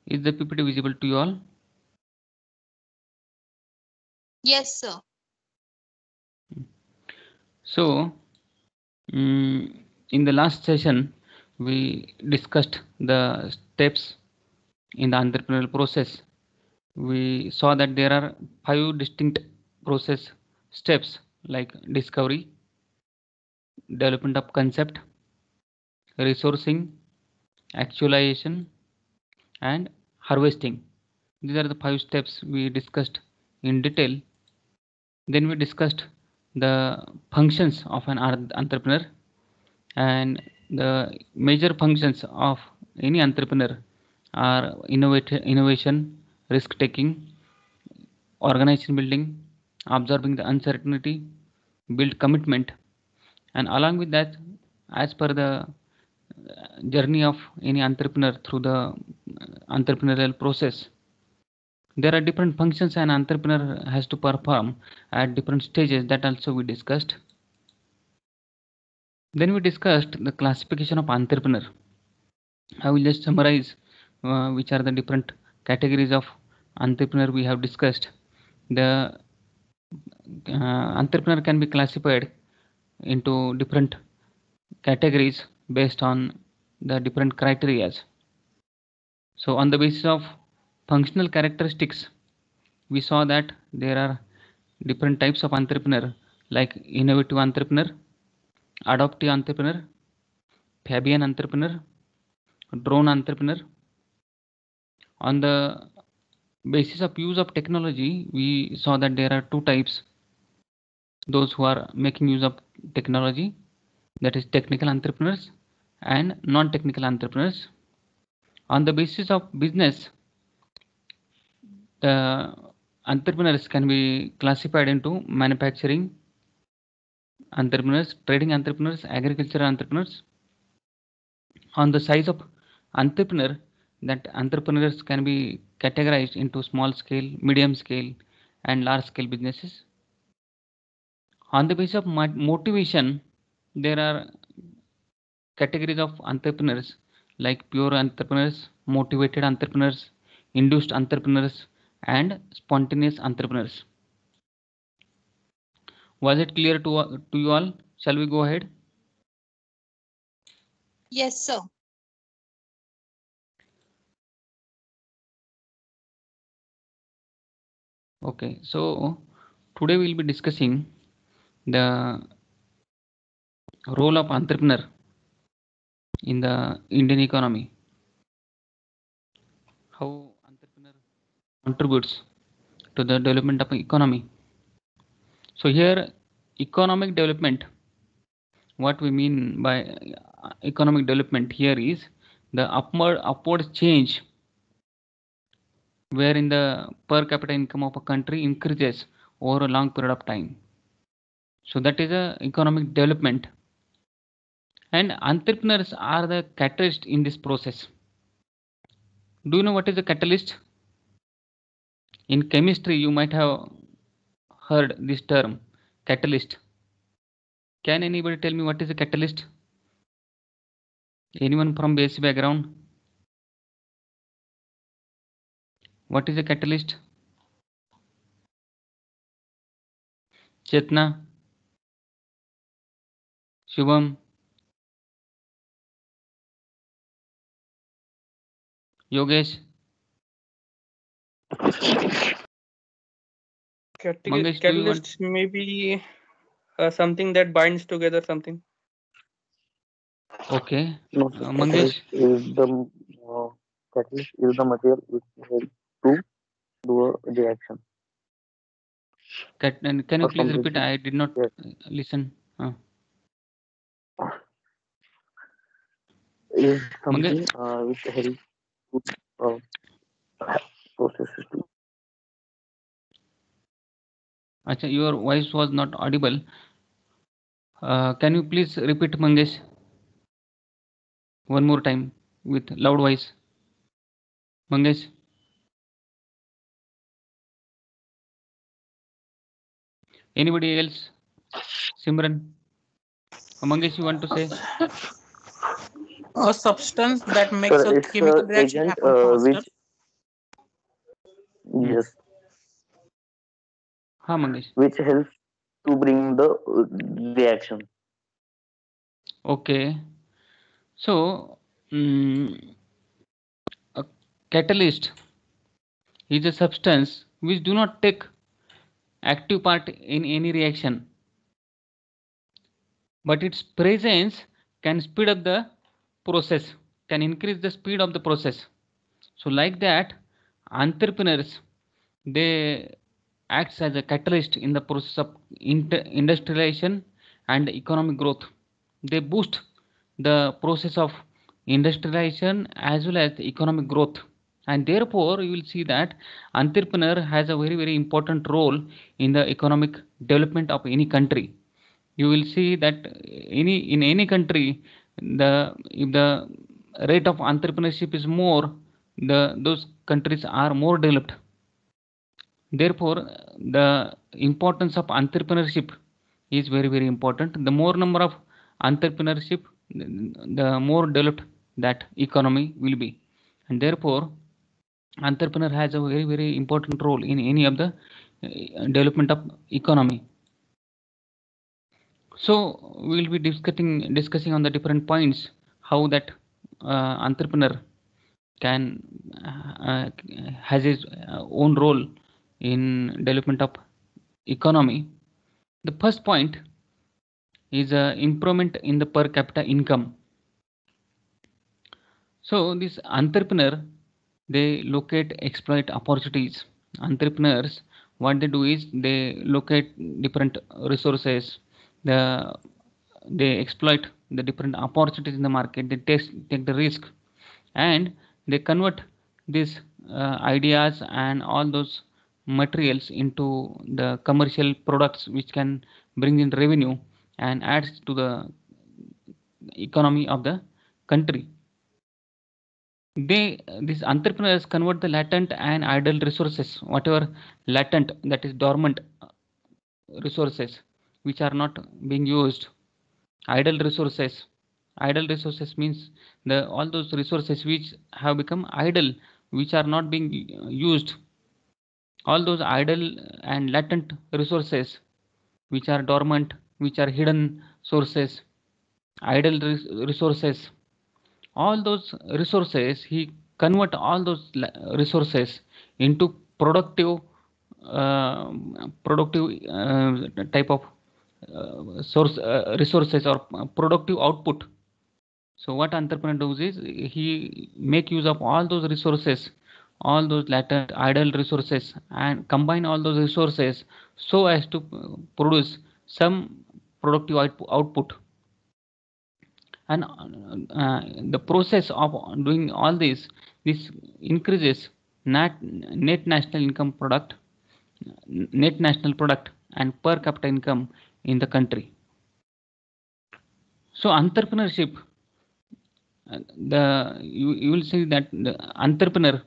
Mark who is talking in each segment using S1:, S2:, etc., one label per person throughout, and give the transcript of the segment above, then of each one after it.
S1: Is the PPT visible to you all?
S2: Yes, sir.
S1: So, in the last session, we discussed the steps in the entrepreneurial process. We saw that there are 5 distinct process steps like discovery, development of concept, resourcing, actualization, and harvesting. These are the 5 steps we discussed in detail. Then we discussed the functions of an entrepreneur, and the major functions of any entrepreneur are innovation, risk taking, organization building, absorbing the uncertainty, build commitment, and along with that, as per the journey of any entrepreneur through the entrepreneurial process, there are different functions an entrepreneur has to perform at different stages. That also we discussed. Then we discussed the classification of entrepreneur. I will just summarize which are the different categories of entrepreneur we have discussed. The entrepreneur can be classified into different categories based on the different criterias. So on the basis of functional characteristics, we saw that there are different types of entrepreneur like innovative entrepreneur, adaptive entrepreneur, Fabian entrepreneur, drone entrepreneur. On the basis of use of technology, we saw that there are 2 types: those who are making use of technology, that is technical entrepreneurs, and non-technical entrepreneurs. On the basis of business, the entrepreneurs can be classified into manufacturing entrepreneurs, trading entrepreneurs, agricultural entrepreneurs. On the size of entrepreneur, that entrepreneurs can be categorized into small scale, medium scale, and large scale businesses. On the basis of motivation, there are categories of entrepreneurs like pure entrepreneurs, motivated entrepreneurs, induced entrepreneurs, and spontaneous entrepreneurs. Was it clear to you all? Shall we go ahead?
S2: Yes, sir.
S1: Okay, so today we'll be discussing the role of entrepreneur in the Indian economy. How entrepreneur contributes to the development of economy. So here, economic development, what we mean by economic development here is the upward change wherein the per capita income of a country increases over a long period of time. So that is a economic development, and entrepreneurs are the catalyst in this process. Do you know what is a catalyst? In chemistry, you might have heard this term, catalyst. Can anybody tell me what is a catalyst? Anyone from basic background? What is a catalyst? Chetna, Shubham, Yogesh, Mangesh, do you want?
S3: Catalyst may be something that binds together something.
S1: Okay,
S4: No, sir.
S1: Mangesh,
S4: Catalyst is the material which helps to do the action
S1: can you
S4: or
S1: please
S4: complete
S1: repeat?
S4: the.
S1: I did not
S4: Yes,
S1: listen.
S4: is
S1: Mangesh,
S4: something which helps to processes to.
S1: Acha, your voice was not audible. Can you please repeat, Mangesh, one more time with loud voice? Mangesh, anybody else? Simran, Mangesh, you want to say?
S5: A substance that makes
S4: Sir,
S5: a
S4: it's
S5: chemical reaction
S4: agent
S5: happen faster.
S4: which. Yes,
S1: हाँ Mangesh.
S4: which helps to bring the reaction.
S1: Okay. So a catalyst is a substance which do not take active part in any reaction, but its presence can speed up the process, can increase the speed of the process. So like that, entrepreneurs, they acts as a catalyst in the process of industrialization and economic growth. They boost the process of industrialization as well as the economic growth, and therefore you will see that entrepreneur has a very important role in the economic development of any country. You will see that in any country, the if the rate of entrepreneurship is more, those countries are more developed. Therefore, the importance of entrepreneurship is very important. The more number of entrepreneurship, the more developed that economy will be, and therefore entrepreneur has a very important role in any of the development of economy. So we will be discussing on the different points how that entrepreneur can has his own role in development of economy. The first point is improvement in the per capita income. So this entrepreneur, they locate, exploit opportunities. Entrepreneurs, what they do is they locate different resources, they exploit the different opportunities in the market, they take the risk, and they convert these ideas and all those materials into the commercial products which can bring in revenue and adds to the economy of the country. These entrepreneurs convert the latent and idle resources, whatever latent, that is dormant resources which are not being used. Idle resources means all those resources which have become idle, which are not being used. All those idle and latent resources which are dormant, which are hidden sources, idle resources, all those resources, he convert all those resources into productive type of resources or productive output. So what entrepreneur does is he make use of all those resources, all those latent idle resources, and combine all those resources so as to produce some productive output. And the process of doing all this increases net national product and per capita income in the country. So entrepreneurship, you will see that the entrepreneur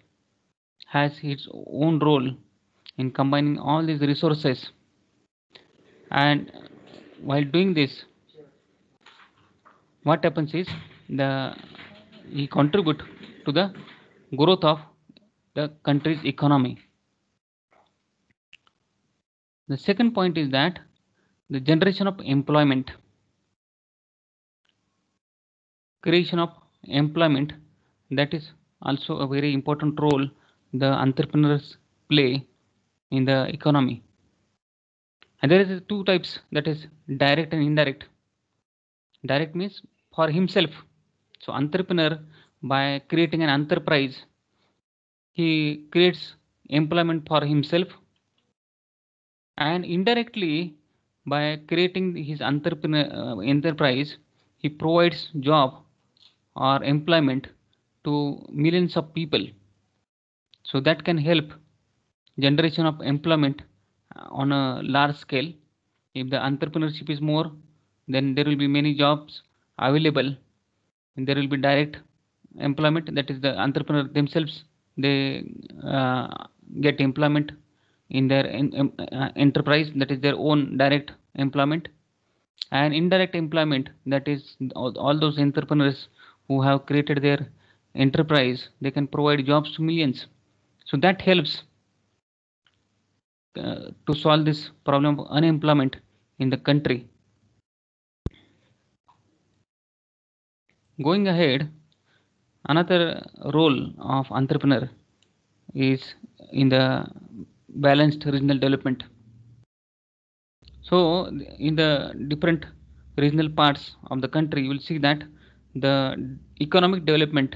S1: has its own role in combining all these resources, and while doing this, what happens is he contribute to the growth of the country's economy. The second point is that the generation of employment, creation of employment, that is also a very important role the entrepreneurs play in the economy. And there is two types, that is direct and indirect. Direct means for himself. So entrepreneur, by creating an enterprise, he creates employment for himself, and indirectly by creating his enterprise, he provides job or employment to millions of people. So that can help generation of employment on a large scale. If the entrepreneurship is more, then there will be many jobs available, and there will be direct employment, that is the entrepreneur themselves, they get employment in their enterprise, that is their own direct employment. And indirect employment, that is all those entrepreneurs who have created their enterprise, they can provide jobs to millions. So that helps to solve this problem of unemployment in the country. Going ahead, another role of entrepreneur is in the balanced regional development. So in the different regional parts of the country, you will see that the economic development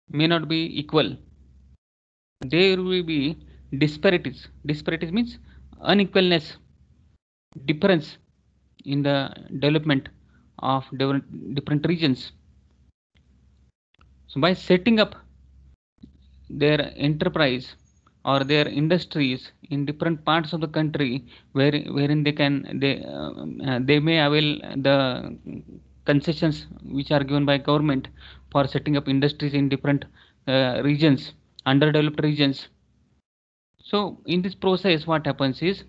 S1: may not be equal. There will be disparities. Disparities means unequalness, difference in the development of different regions. So by setting up their enterprise or their industries in different parts of the country, wherein they may avail the concessions which are given by government for setting up industries in different regions, underdeveloped regions. So in this process, what happens is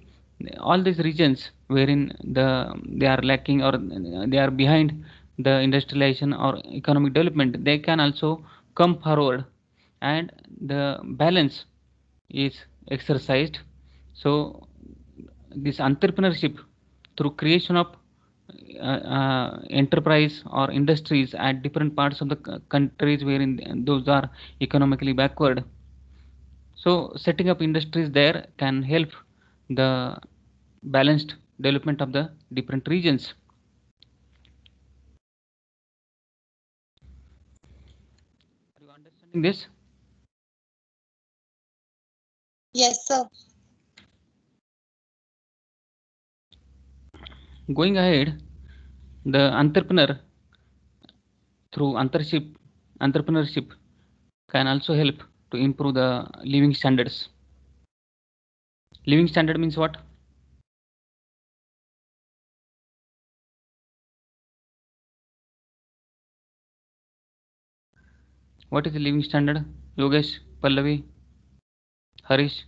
S1: all these regions wherein they are lacking or they are behind the industrialization or economic development, they can also come forward, and the balance is exercised. So this entrepreneurship through creation of enterprise or industries at different parts of the countries wherein those are economically backward. So setting up industries there can help the balanced development of the different regions. Are you understanding this?
S2: Yes, sir.
S1: Going ahead, the entrepreneur through entrepreneurship can also help to improve the living standards. Living standard means what? What is the living standard? Yogesh, Pallavi, Harish?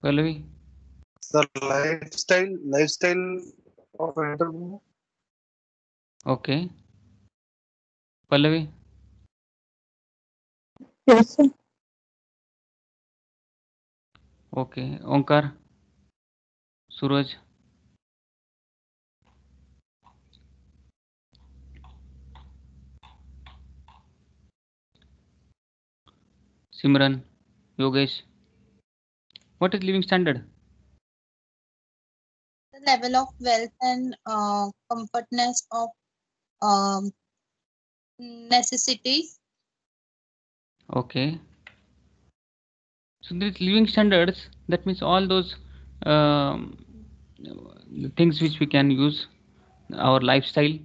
S1: Pallavi?
S5: The lifestyle of entrepreneur.
S1: Okay. Pallavi?
S6: Yes, sir.
S1: Okay. Onkar? Suraj? Simran? Yogesh? What is living standard?
S2: The level of wealth and comfortness of um, necessities.
S1: Okay. So these living standards, that means all those um, things which we can use, our lifestyle,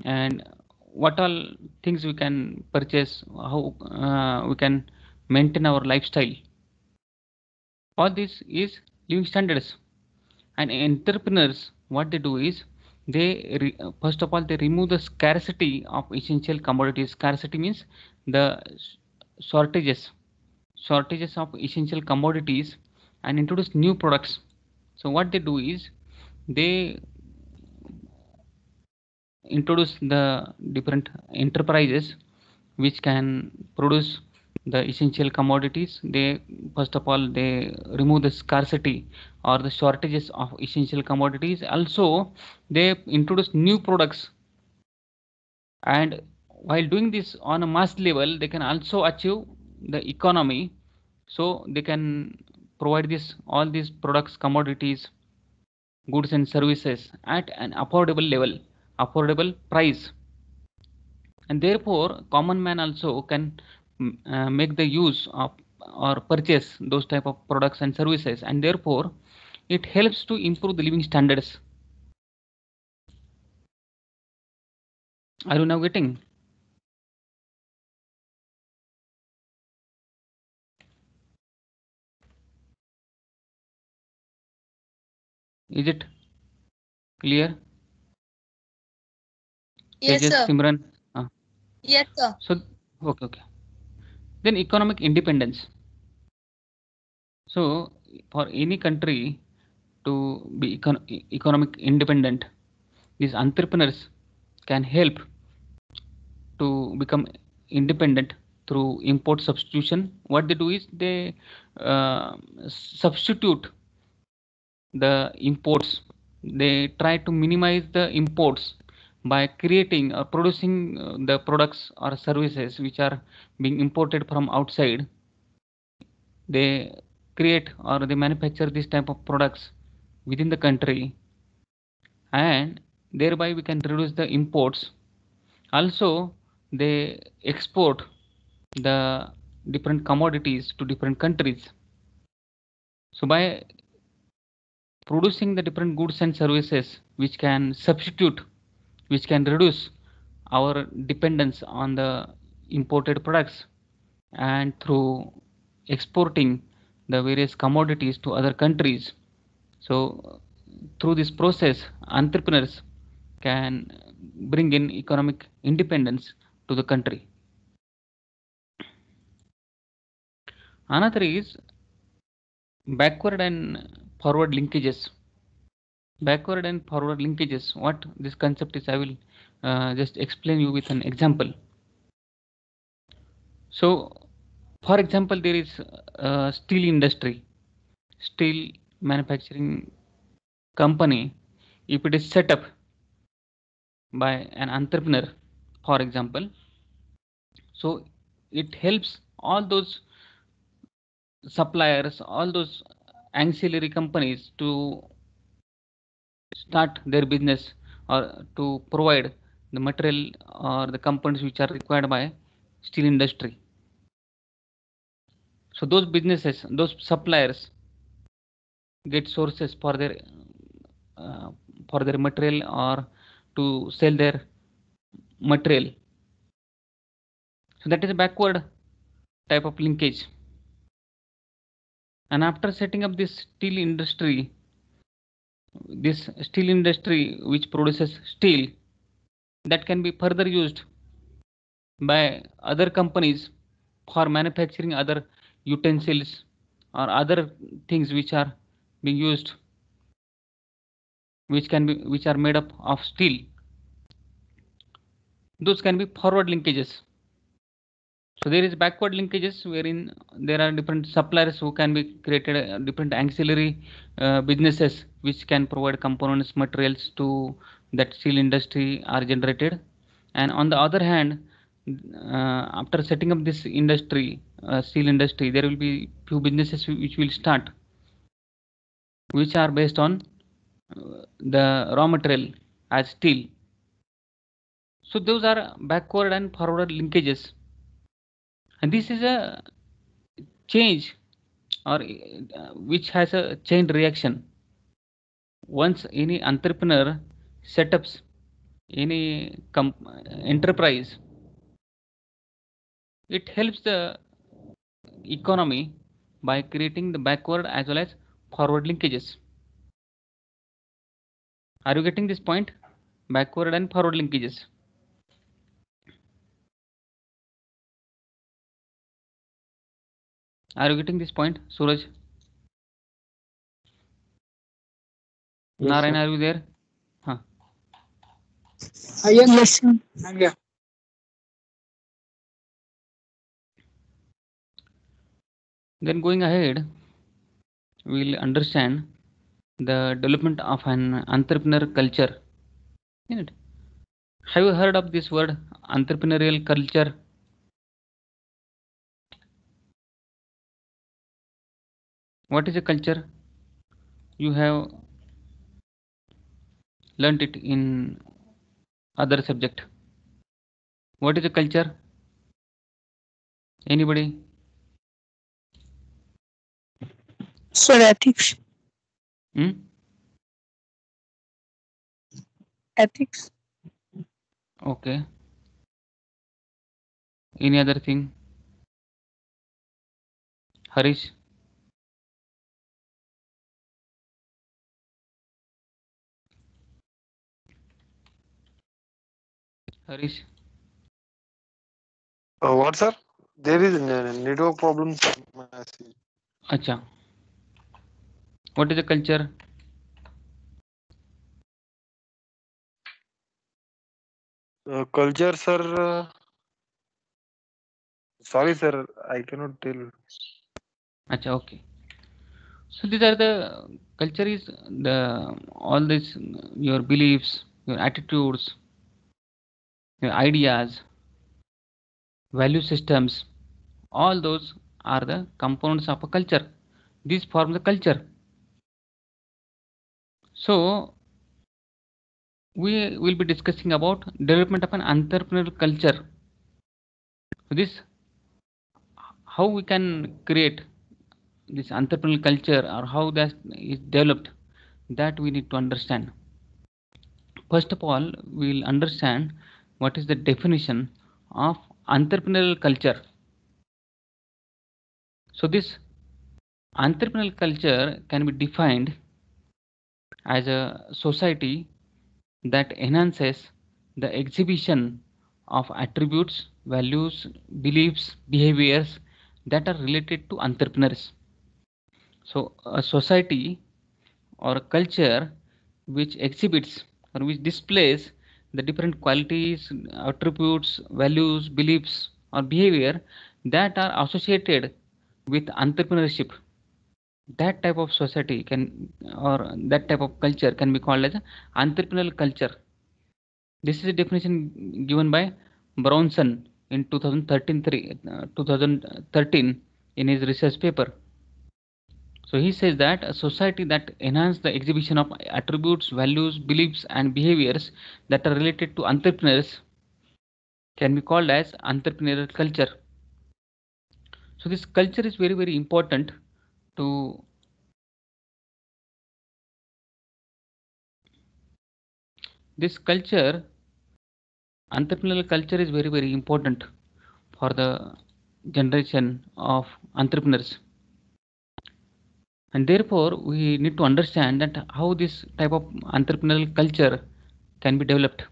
S1: and what all things we can purchase, how we can maintain our lifestyle. All this is living standards. And entrepreneurs, what they do is first of all they remove the scarcity of essential commodities. Scarcity means the shortages of essential commodities, and introduce new products. So what they do is they introduce the different enterprises which can produce the essential commodities. They first of all they remove the scarcity or the shortages of essential commodities. Also they introduce new products, and while doing this on a mass level they can also achieve the economy. So they can provide this all these products, commodities, goods and services at an affordable level, affordable price, and therefore common man also can make the use of or purchase those type of products and services, and therefore it helps to improve the living standards. Are you now getting? Is it clear?
S2: Yes,
S1: Tejas,
S2: sir.
S1: Simran?
S2: Yes, sir.
S1: So okay. Then economic independence. So for any country to be economic independent, these entrepreneurs can help to become independent through import substitution. What they do is they substitute the imports. They try to minimize the imports by creating or producing the products or services which are being imported from outside. They create or they manufacture this type of products within the country, and thereby we can reduce the imports. Also, they export the different commodities to different countries. So by producing the different goods and services which can substitute, which can reduce our dependence on the imported products, and through exporting the various commodities to other countries. So through this process, entrepreneurs can bring in economic independence to the country. Another is backward and forward linkages. Backward and forward linkages, what this concept is, I will just explain you with an example. So for example, there is steel industry, steel manufacturing company. If it is set up by an entrepreneur, for example, so it helps all those suppliers, all those ancillary companies to start their business or to provide the material or the components which are required by steel industry. So those businesses, those suppliers get sources for their material or to sell their material. So that is a backward type of linkage. And after setting up this steel industry which produces steel, that can be further used by other companies for manufacturing other utensils or other things which are being used, which are made up of steel. Those can be forward linkages. So there is backward linkages wherein there are different suppliers who can be created, different ancillary businesses which can provide components, materials to that steel industry are generated. And on the other hand, after setting up this industry, steel industry, there will be few businesses which will start, which are based on the raw material as steel. So those are backward and forward linkages. And this is a change or which has a chain reaction. Once any entrepreneur setups any enterprise, it helps the economy by creating the backward as well as forward linkages. Are you getting this point? Backward and forward linkages. Are you getting this point, Suraj?
S4: Yes,
S1: Narayan,
S4: sir.
S1: are you there? Huh.
S6: Yes, sir. Yeah.
S1: Then going ahead, we will understand the development of an entrepreneur culture. Isn't it? Have you heard of this word, entrepreneurial culture? What is a culture? You have learnt it in other subject. What is a culture? Anybody?
S6: Sir, ethics.
S1: Hmm?
S6: Ethics.
S1: Okay. Any other thing? Harish? Harish?
S5: What, sir? There is network problem.
S1: Acha. What is a culture?
S5: Culture, sir. Sorry, sir. I cannot tell.
S1: Acha, okay. So these are the culture is the all this your beliefs, your attitudes, your ideas, value systems. All those are the components of a culture. These form the culture. So we will be discussing about development of an entrepreneurial culture. This how we can create this entrepreneurial culture or how that is developed, that we need to understand. First of all, we will understand what is the definition of entrepreneurial culture. So this entrepreneurial culture can be defined as a society that enhances the exhibition of attributes, values, beliefs, behaviors that are related to entrepreneurs. So a society or a culture which exhibits or which displays the different qualities, attributes, values, beliefs, or behavior that are associated with entrepreneurship, that type of society can or that type of culture can be called as entrepreneurial culture. This is a definition given by Brownson in 2013 in his research paper. So he says that a society that enhances the exhibition of attributes, values, beliefs, and behaviors that are related to entrepreneurs can be called as entrepreneurial culture. So this culture is very, very important to this culture. Entrepreneurial culture is very, very important for the generation of entrepreneurs. And therefore, we need to understand that how this type of entrepreneurial culture can be developed.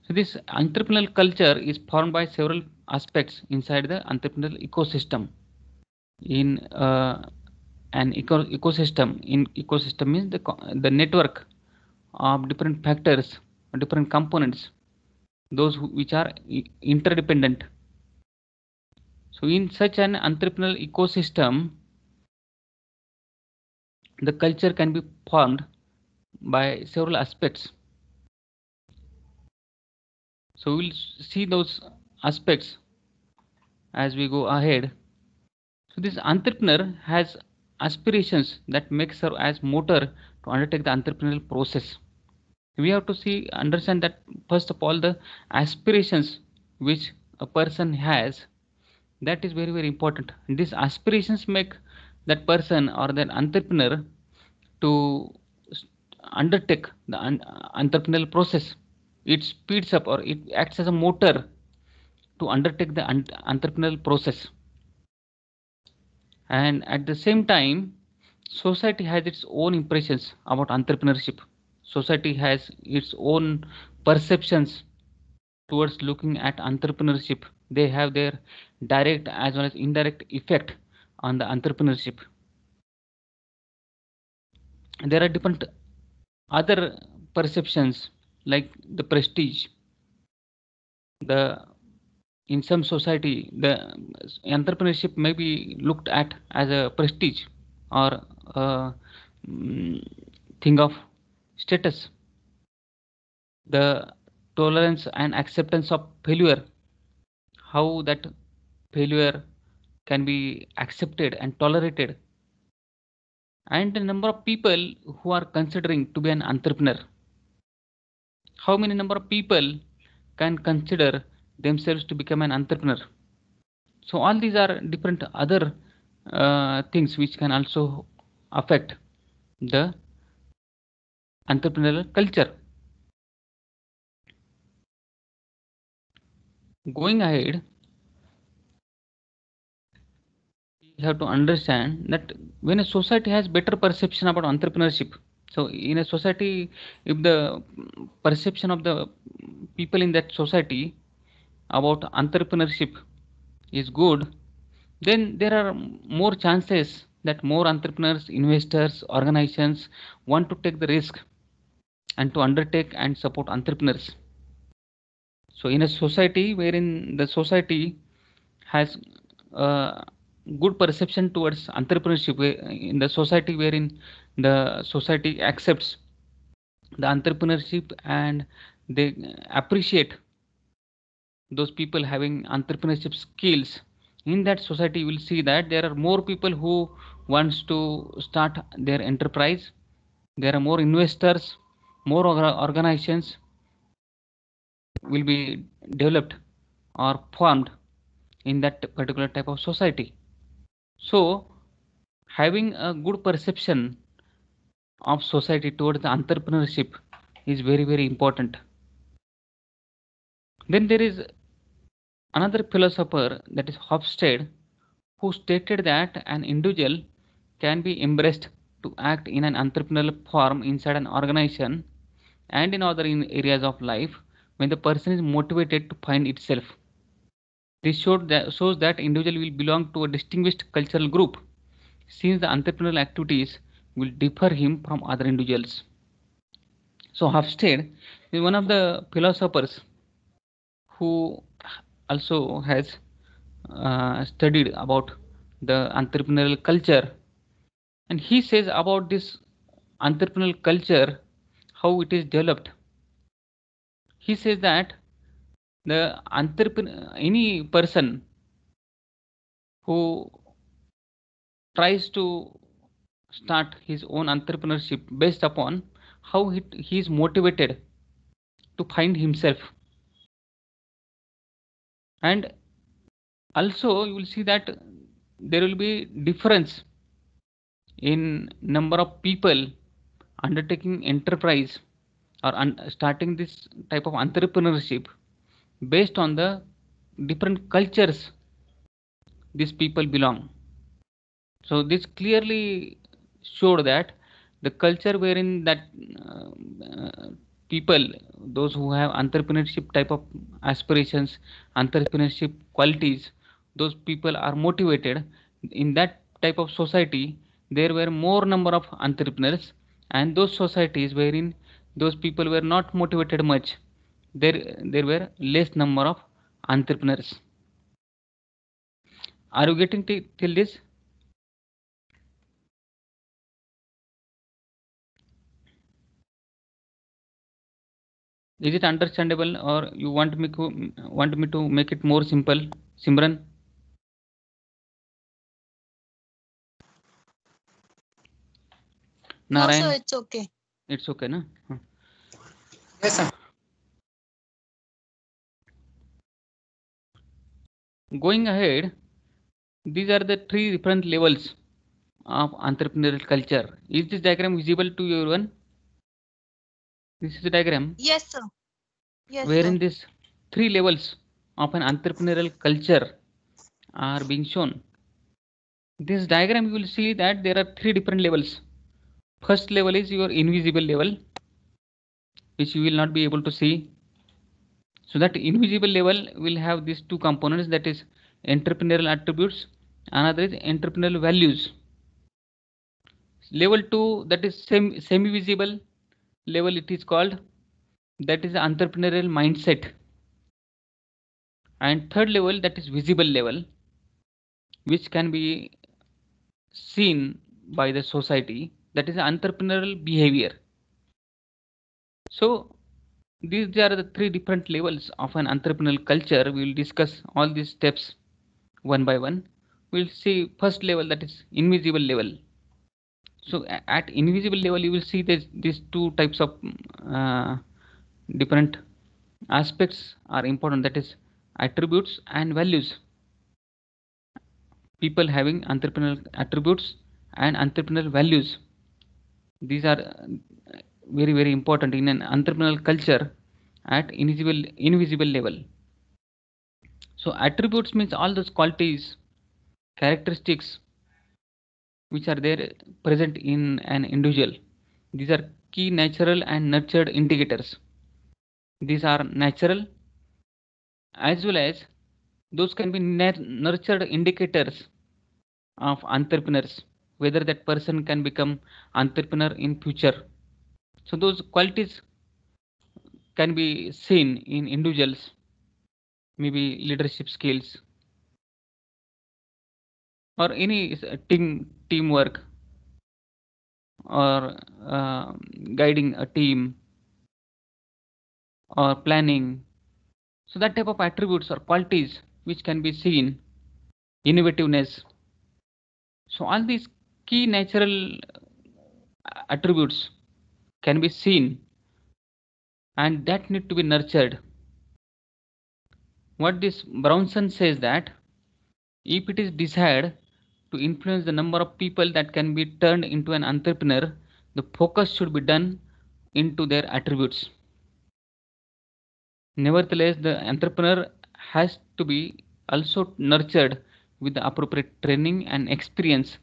S1: So this entrepreneurial culture is formed by several aspects inside the entrepreneurial ecosystem. In an ecosystem means the network of different factors, different components, those which are interdependent. So in such an entrepreneurial ecosystem, the culture can be formed by several aspects. So we'll see those aspects as we go ahead. So this entrepreneur has aspirations that make her as motor to undertake the entrepreneurial process. We have to understand that first of all the aspirations which a person has, that is very, very important. And these aspirations make that person or that entrepreneur to undertake the entrepreneurial process. It speeds up or it acts as a motor to undertake the entrepreneurial process. And at the same time, society has its own impressions about entrepreneurship. Society has its own perceptions towards looking at entrepreneurship. They have their direct as well as indirect effect on the entrepreneurship. There are different other perceptions like the prestige. In some society, the entrepreneurship may be looked at as a prestige or a thing of status. The tolerance and acceptance of failure, how that failure can be accepted and tolerated, and the number of people who are considering to be an entrepreneur. How many number of people can consider themselves to become an entrepreneur? So all these are different other things which can also affect the entrepreneurial culture. Going ahead, we have to understand that when a society has better perception about entrepreneurship, so in a society, if the perception of the people in that society about entrepreneurship is good, then there are more chances that more entrepreneurs, investors, organizations want to take the risk and to undertake and support entrepreneurs. So in a society wherein the society has good perception towards entrepreneurship, in the society wherein the society accepts the entrepreneurship and they appreciate those people having entrepreneurship skills, in that society you will see that there are more people who wants to start their enterprise. There are more investors, more organizations will be developed or formed in that particular type of society. So having a good perception of society towards the entrepreneurship is very, very important. Then there is another philosopher, that is Hofstede, who stated that an individual can be embraced to act in an entrepreneurial form inside an organization and in other areas of life when the person is motivated to find itself. This shows that individual will belong to a distinguished cultural group, since the entrepreneurial activities will differ him from other individuals. So Hofstede is one of the philosophers who also has studied about the entrepreneurial culture, and he says about this entrepreneurial culture, how it is developed. He says that the any person who tries to start his own entrepreneurship based upon how he is motivated to find himself. And also you will see that there will be difference in number of people undertaking enterprise or starting this type of entrepreneurship based on the different cultures these people belong. So this clearly showed that the culture wherein that people, those who have entrepreneurship type of aspirations, entrepreneurship qualities, those people are motivated. In that type of society, there were more number of entrepreneurs, and those societies wherein those people were not motivated much, there were less number of entrepreneurs. Are you getting till this? Is it understandable, or you want me to make it more simple, Simran?
S2: No,
S1: Narayan?
S2: sir, it's okay.
S1: It's okay, na?
S7: Yes, sir.
S1: Going ahead, these are the 3 different levels of entrepreneurial culture. Is this diagram visible to everyone? This is the diagram
S2: Yes, sir. Yes,
S1: wherein
S2: sir.
S1: these 3 levels of an entrepreneurial culture are being shown. This diagram you will see that there are 3 different levels. First level is your invisible level, which you will not be able to see. So that invisible level will have these 2 components, that is entrepreneurial attributes, another is entrepreneurial values. Level 2, that is semi-visible level, it is called, that is the entrepreneurial mindset. And third level, that is visible level, which can be seen by the society, that is entrepreneurial behavior. So these are the 3 different levels of an entrepreneurial culture. We will discuss all these steps one by one. We'll see first level, that is invisible level. So at invisible level, you will see these 2 types of different aspects are important, that is attributes and values. People having entrepreneurial attributes and entrepreneurial values, these are very, very important in an entrepreneurial culture at invisible level. So attributes means all those qualities, characteristics which are there present in an individual. These are key natural and nurtured indicators. These are natural as well as those can be nurtured indicators of entrepreneurs, whether that person can become entrepreneur in future. So those qualities can be seen in individuals, maybe leadership skills or any teamwork or guiding a team or planning. So that type of attributes or qualities which can be seen, innovativeness. So all these key natural attributes can be seen and that need to be nurtured. What this Brownson says that if it is desired to influence the number of people that can be turned into an entrepreneur, the focus should be done into their attributes. Nevertheless, the entrepreneur has to be also nurtured with the appropriate training and experience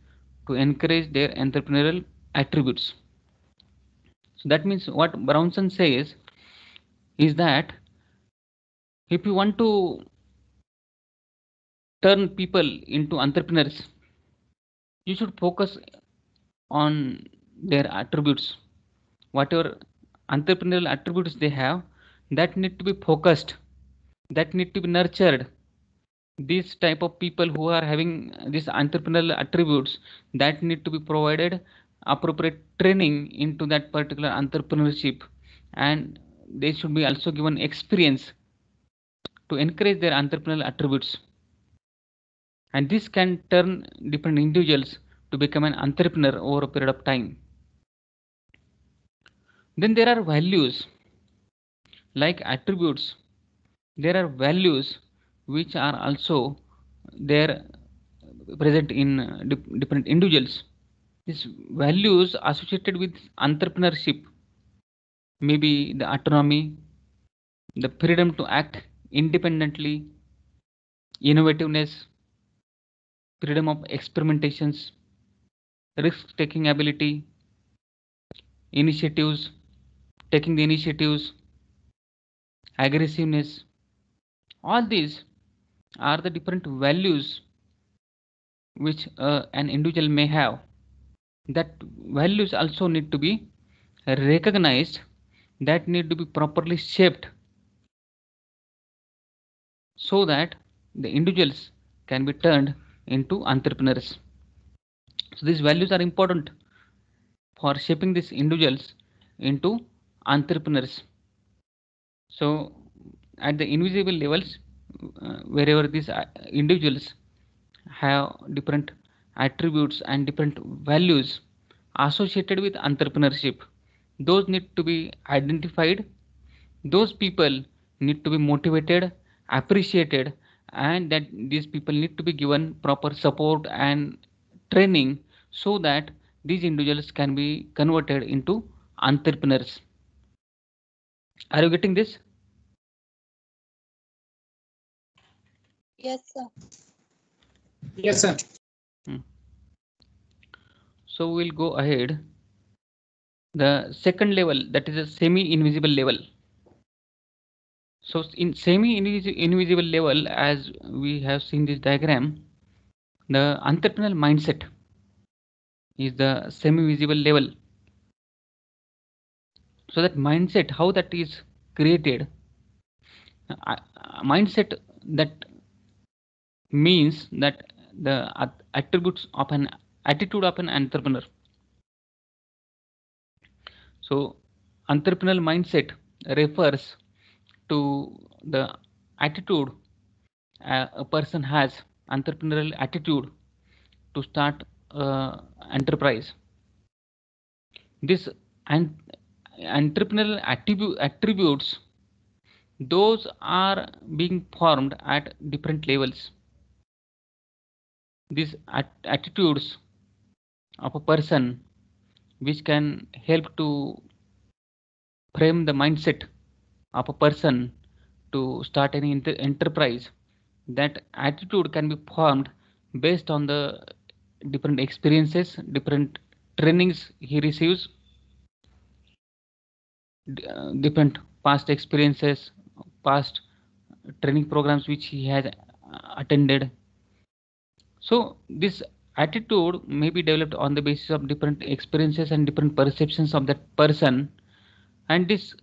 S1: to encourage their entrepreneurial attributes. So that means what Brownson says is that if you want to turn people into entrepreneurs, you should focus on their attributes. Whatever entrepreneurial attributes they have, that need to be focused, that need to be nurtured. These type of people who are having these entrepreneurial attributes, that need to be provided appropriate training into that particular entrepreneurship, and they should be also given experience to encourage their entrepreneurial attributes. And this can turn different individuals to become an entrepreneur over a period of time. Then there are values like attributes. There are values which are also there present in different individuals. These values associated with entrepreneurship, maybe the autonomy, the freedom to act independently, innovativeness, freedom of experimentations, risk-taking ability, initiatives, taking the initiatives, aggressiveness. All these are the different values which an individual may have. That values also need to be recognized, that need to be properly shaped so that the individuals can be turned into entrepreneurs. So these values are important for shaping these individuals into entrepreneurs. So at the invisible levels, wherever these individuals have different attributes and different values associated with entrepreneurship, those need to be identified, those people need to be motivated, appreciated, and that these people need to be given proper support and training so that these individuals can be converted into entrepreneurs. Are you getting this?
S2: Yes, sir.
S7: Yes, sir.
S1: So we'll go ahead. The second level, that is a semi-invisible level. So in semi-invisible level, as we have seen this diagram, the entrepreneurial mindset is the semi-visible level. So that mindset, how that is created, mindset that means that the attributes of an attitude of an entrepreneur. So entrepreneurial mindset refers to the attitude a person has, entrepreneurial attitude to start enterprise. This entrepreneurial attributes, those are being formed at different levels. These attitudes of a person which can help to frame the mindset of a person to start any enterprise, that attitude can be formed based on the different experiences, different trainings he receives, different past experiences, past training programs which he has attended. So this attitude may be developed on the basis of different experiences and different perceptions of that person, And these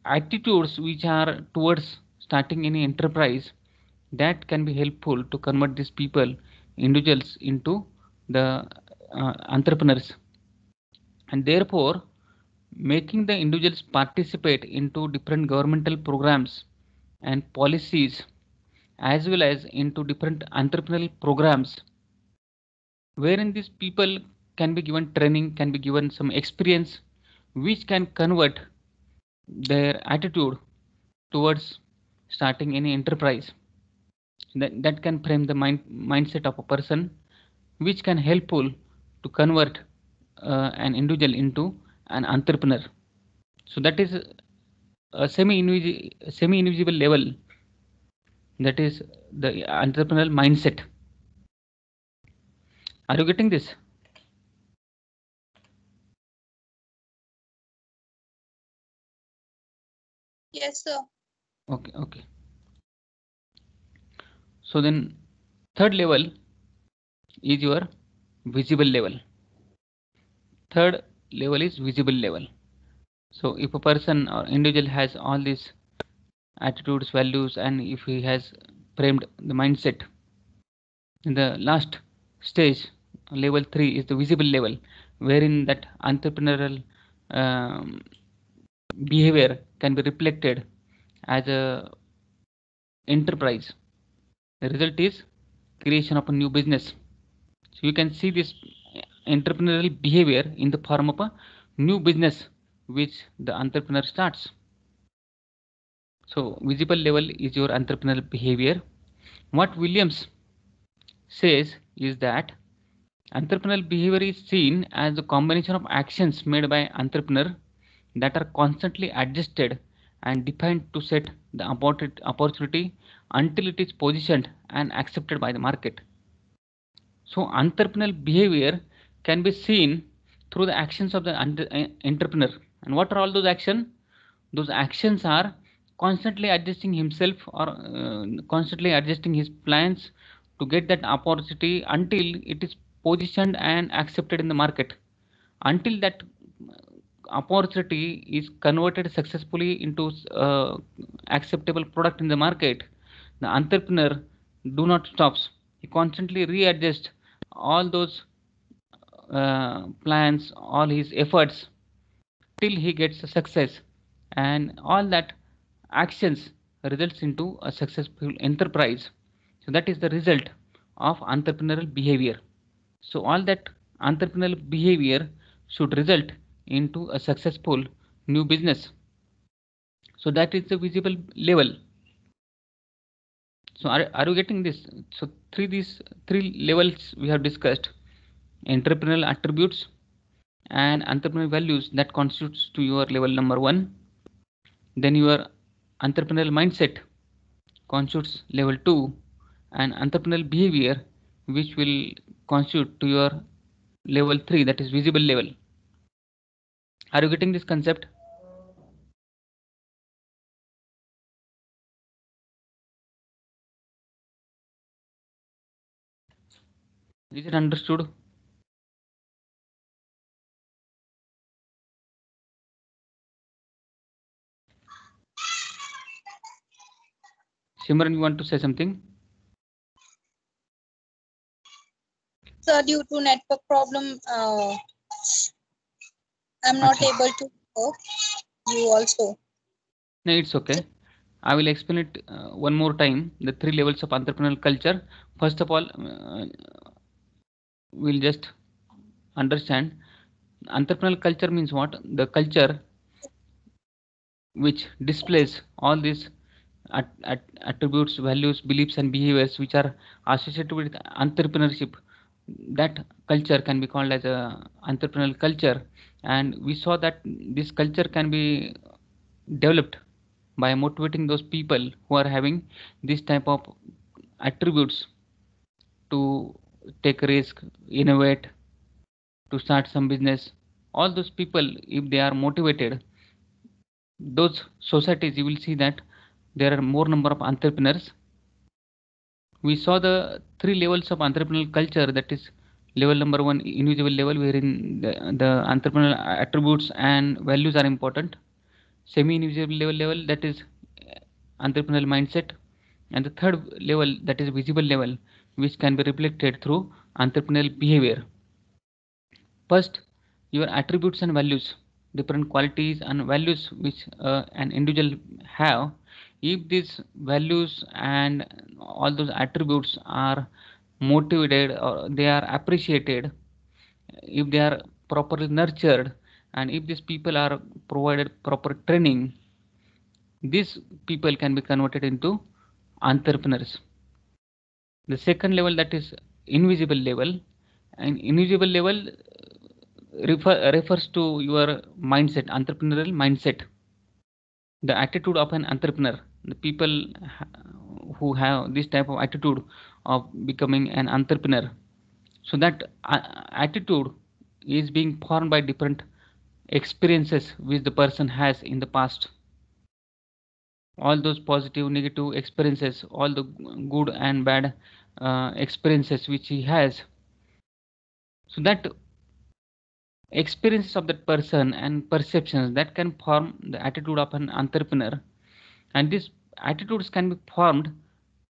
S1: attitudes which are towards starting any enterprise, that can be helpful to convert these people, individuals, into the entrepreneurs. And therefore, making the individuals participate into different governmental programs and policies, as well as into different entrepreneurial programs, wherein these people can be given training, can be given some experience, which can convert their attitude towards starting any enterprise. That can frame the mindset of a person, which can helpful to convert an individual into an entrepreneur. So that is a semi-invisible level, that is the entrepreneurial mindset. Are you getting this?
S2: Yes, sir.
S1: Okay. So then third level is your visible level. Third level is visible level. So if a person or individual has all these attitudes, values, and if he has framed the mindset, in the last stage, level 3 is the visible level, wherein that entrepreneurial behavior can be reflected as a enterprise. The result is creation of a new business. So you can see this entrepreneurial behavior in the form of a new business which the entrepreneur starts. So visible level is your entrepreneurial behavior. What Williams says is that entrepreneurial behavior is seen as a combination of actions made by entrepreneur that are constantly adjusted and defined to set the opportunity until it is positioned and accepted by the market. So entrepreneurial behavior can be seen through the actions of the entrepreneur. And what are all those actions? Those actions are constantly adjusting himself or constantly adjusting his plans to get that opportunity until it is positioned and accepted in the market. Until that opportunity is converted successfully into acceptable product in the market, the entrepreneur do not stops. He constantly readjusts all those plans, all his efforts, till he gets a success, and all that actions results into a successful enterprise. So that is the result of entrepreneurial behavior. So all that entrepreneurial behavior should result into a successful new business. So that is the visible level. So are you getting this? So these three levels we have discussed: entrepreneurial attributes and entrepreneurial values, that constitutes to your level number 1. Then your entrepreneurial mindset constitutes level 2, and entrepreneurial behavior, which will constitute to your level 3, that is visible level. Are you getting this concept? Is it understood? Simran, you want to say something?
S2: Sir, due to network problem, I'm not
S1: Okay.
S2: able to hear you also.
S1: No, it's okay. I will explain it one more time. The 3 levels of entrepreneurial culture. First of all, we'll just understand. Entrepreneurial culture means what? The culture which displays all these attributes, values, beliefs, and behaviors which are associated with entrepreneurship. That culture can be called as a entrepreneurial culture, and we saw that this culture can be developed by motivating those people who are having this type of attributes to take risk, innovate, to start some business. All those people, if they are motivated, those societies, you will see that there are more number of entrepreneurs. We saw the 3 levels of entrepreneurial culture, that is level number 1, individual level, wherein the entrepreneurial attributes and values are important. semi-invisible level, that is entrepreneurial mindset, and the third level, that is visible level, which can be reflected through entrepreneurial behavior. First, your attributes and values, different qualities and values which an individual have. If these values and all those attributes are motivated or they are appreciated, if they are properly nurtured, and if these people are provided proper training, these people can be converted into entrepreneurs. The second level, that is invisible level, and invisible level refers to your mindset, entrepreneurial mindset, the attitude of an entrepreneur. The people who have this type of attitude of becoming an entrepreneur, so that attitude is being formed by different experiences which the person has in the past. All those positive, negative experiences, all the good and bad experiences which he has, so that experiences of that person and perceptions, that can form the attitude of an entrepreneur. And these attitudes can be formed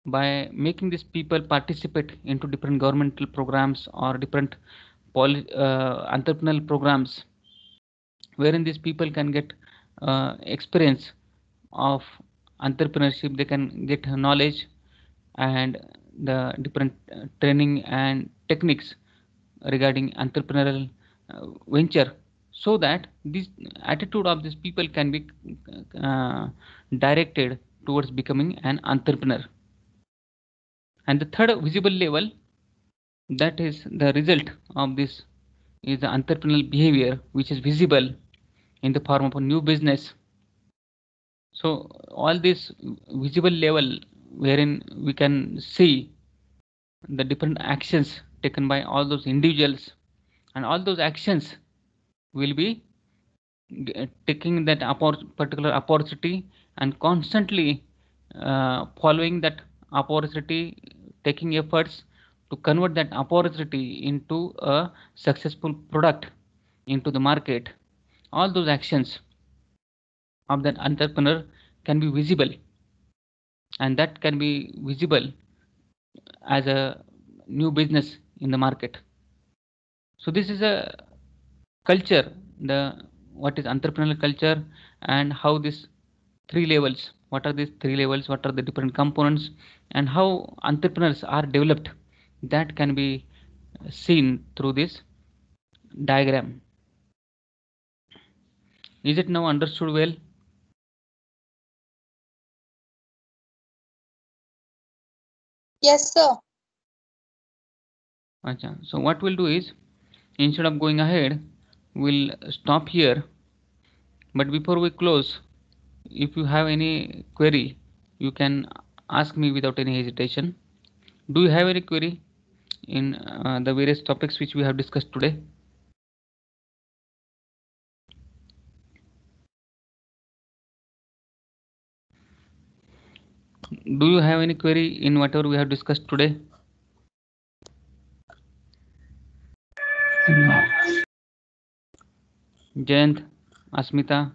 S1: by making these people participate into different governmental programs or different entrepreneurial programs, wherein these people can get experience of entrepreneurship. They can get knowledge and the different training and techniques regarding entrepreneurial venture, so that this attitude of these people can be directed towards becoming an entrepreneur. And the third visible level, that is the result of this, is the entrepreneurial behavior which is visible in the form of a new business. So all this visible level, wherein we can see the different actions taken by all those individuals, and all those actions will be taking that particular opportunity and constantly following that opportunity, taking efforts to convert that opportunity into a successful product into the market. All those actions of that entrepreneur can be visible, and that can be visible as a new business in the market. So this is a culture, what is entrepreneurial culture, and how these three levels, what are these three levels, what are the different components, and how entrepreneurs are developed, that can be seen through this diagram. Is it now understood well?
S2: Yes, sir.
S1: Achha. So what we'll do is, instead of going ahead, we'll stop here. But before we close, if you have any query, you can ask me without any hesitation. Do you have any query in the various topics which we have discussed today? Do you have any query in whatever we have discussed today? Jayant, Asmita,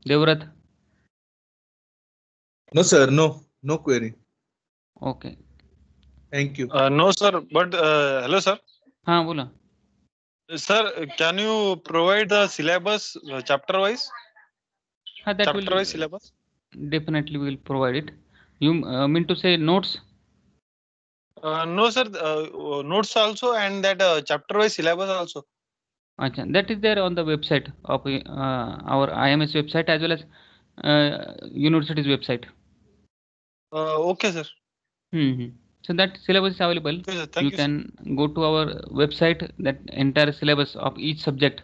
S1: Devrat?
S8: No, sir. No query.
S1: Okay.
S8: Thank you.
S5: No, sir. But hello, sir.
S1: हाँ बोला.
S5: Sir, can you provide the syllabus chapter wise?
S1: That
S5: Chapter
S1: will
S5: wise syllabus?
S1: definitely we will provide it. You mean to say notes?
S5: No, sir. Notes also, and that chapter wise syllabus also.
S1: Achha, that is there on the website of our IMS website as well as university's website.
S5: Okay, sir.
S1: So that syllabus is available.
S5: Okay, sir. Thank you, sir.
S1: Can go to our website, that entire syllabus of each subject,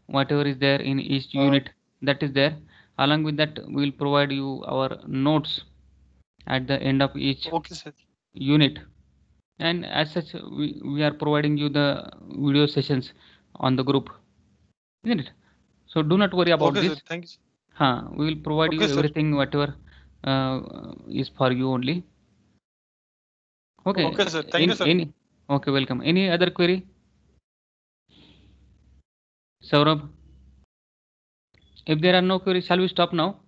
S1: whatever is there in each unit, that is there. Along with that, we will provide you our notes at the end of each
S5: Okay, sir.
S1: unit. And as such, we are providing you the video sessions on the group, isn't it? So do not worry about
S5: Okay,
S1: this.
S5: sir. Thank you, sir.
S1: We will provide you
S5: Okay, sir.
S1: everything, whatever is for you only. Okay.
S5: Okay, sir. Thank you, sir.
S1: Okay, welcome. Any other query? Saurabh? If there are no queries, shall we stop now?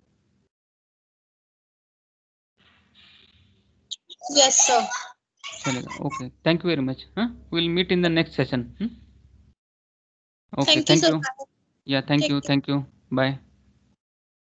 S2: Yes, sir.
S1: चलेगा. Okay. Thank you very much. We'll meet in the next session. Okay.
S2: Thank you, sir.
S1: Yeah. Thank
S2: Take
S1: you.
S2: care.
S1: Thank you. Bye.